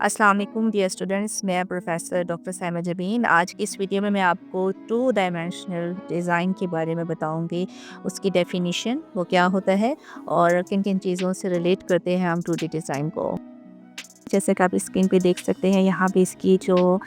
अस्सलाम वालेकुम dear students, मैं प्रोफेसर डॉक्टर साइमा जबीन। आज की इस वीडियो में मैं आपको टू डायमेंशनल डिज़ाइन के बारे में बताऊंगी। उसकी डेफिनेशन वो क्या होता है और किन किन चीज़ों से रिलेट करते हैं हम टू डी डिज़ाइन को। जैसे कि आप स्क्रीन पे देख सकते हैं, यहाँ पे इसकी जो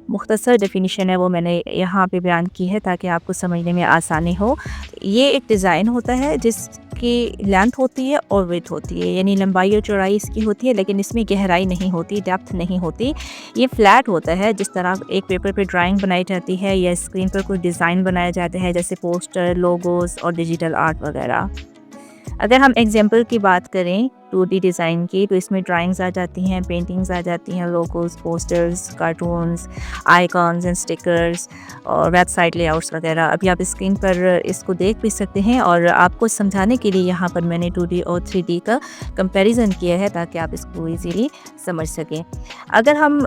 मुख्तसर डेफिनेशन है वो मैंने यहाँ पे बयान की है ताकि आपको समझने में आसानी हो। ये एक डिज़ाइन होता है जिसकी लेंथ होती है और विड्थ होती है, यानी लंबाई और चौड़ाई इसकी होती है, लेकिन इसमें गहराई नहीं होती, डेप्थ नहीं होती। ये फ्लैट होता है, जिस तरह एक पेपर पे ड्राइंग बनाई जाती है या स्क्रीन पर कोई डिज़ाइन बनाया जाता है, जैसे पोस्टर, लोगोस और डिजिटल आर्ट वगैरह। अगर हम एग्जांपल की बात करें 2D डिज़ाइन की, तो इसमें ड्राइंग्स आ जाती हैं, पेंटिंग्स आ जाती हैं, logos, posters, cartoons, icons and stickers और वेबसाइट लेआउट्स वगैरह। अभी आप स्क्रीन पर इसको देख भी सकते हैं और आपको समझाने के लिए यहाँ पर मैंने 2D और 3D का कंपैरिजन किया है ताकि आप इसको ईज़िली समझ सकें। अगर हम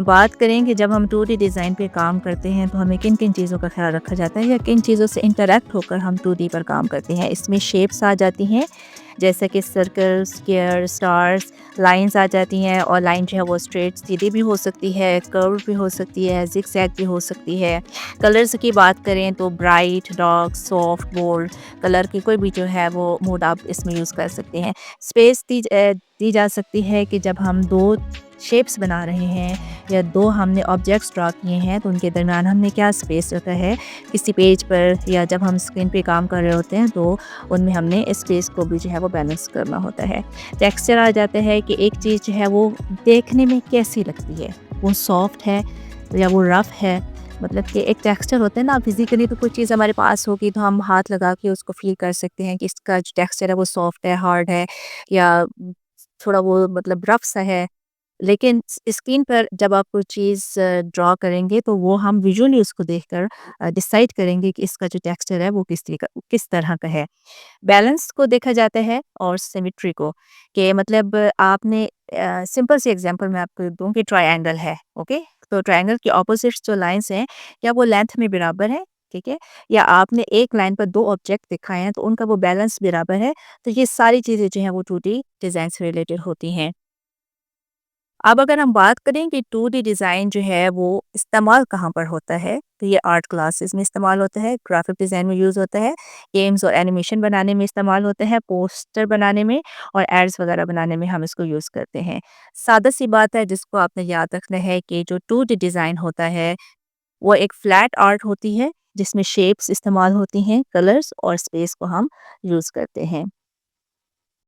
बात करें कि जब हम 2D डिज़ाइन पे काम करते हैं तो हमें किन-किन चीज़ों का ख़्याल रखा जाता है या किन चीज़ों से इंटरैक्ट होकर हम 2D पर काम करते हैं। इसमें शेप्स आ जाती हैं, जैसे कि सर्कल, स्क्वायर, स्टार्स, लाइंस आ जाती हैं और लाइन जो है वो स्ट्रेट सीधी भी हो सकती है, कर्व भी हो सकती है, ज़िगज़ैग भी हो सकती है। कलर्स की बात करें तो bright, dark, soft, bold colour की कोई भी जो है वो मोड आप इसमें यूज़ कर सकते हैं। स्पेस दी जा सकती है कि जब हम 2 शेप्स बना रहे हैं या 2 हमने ऑब्जेक्ट्स ड्रा किए हैं तो उनके दरमियान हमने क्या स्पेस रखा है किसी पेज पर, या जब हम स्क्रीन पे काम कर रहे होते हैं तो उनमें हमने स्पेस को भी जो है वो बैलेंस करना होता है। टेक्सचर आ जाता है कि एक चीज़ जो है वो देखने में कैसी लगती है, वो सॉफ्ट है या वो रफ़ है। मतलब कि एक टेक्सचर होता है ना, फिज़िकली तो कोई चीज़ हमारे पास होगी तो हम हाथ लगा के उसको फ़ील कर सकते हैं कि इसका जो टेक्सचर है वो सॉफ्ट है, हार्ड है या थोड़ा वो मतलब रफ़ सा है। लेकिन स्क्रीन पर जब आप कोई चीज़ ड्रॉ करेंगे तो वो हम विजुअली उसको देखकर डिसाइड करेंगे कि इसका जो टेक्सचर है वो किस तरह का है। बैलेंस को देखा जाता है और सिमेट्री को, कि मतलब आपने सिंपल सी एग्जांपल मैं आपको दूं कि ट्रायंगल है, ओके। तो ट्रायंगल की ऑपोजिट्स जो लाइंस हैं क्या वो लेंथ में बराबर है, ठीक है, या आपने एक लाइन पर 2 ऑब्जेक्ट दिखाए हैं तो उनका वो बैलेंस बराबर है। तो ये सारी चीज़ें जो हैं वो 2D डिज़ाइन से रिलेटेड होती हैं। अब अगर हम बात करें कि 2D डिज़ाइन जो है वो इस्तेमाल कहाँ पर होता है, तो ये आर्ट क्लासेस में इस्तेमाल होता है, ग्राफिक डिज़ाइन में यूज़ होता है, गेम्स और एनिमेशन बनाने में इस्तेमाल होता है, पोस्टर बनाने में और एड्स वगैरह बनाने में हम इसको यूज़ करते हैं। सादा सी बात है जिसको आपने याद रखना है कि जो 2D डिज़ाइन होता है वो एक फ्लैट आर्ट होती है जिसमें शेप्स इस्तेमाल होती हैं, कलर्स और स्पेस को हम यूज़ करते हैं।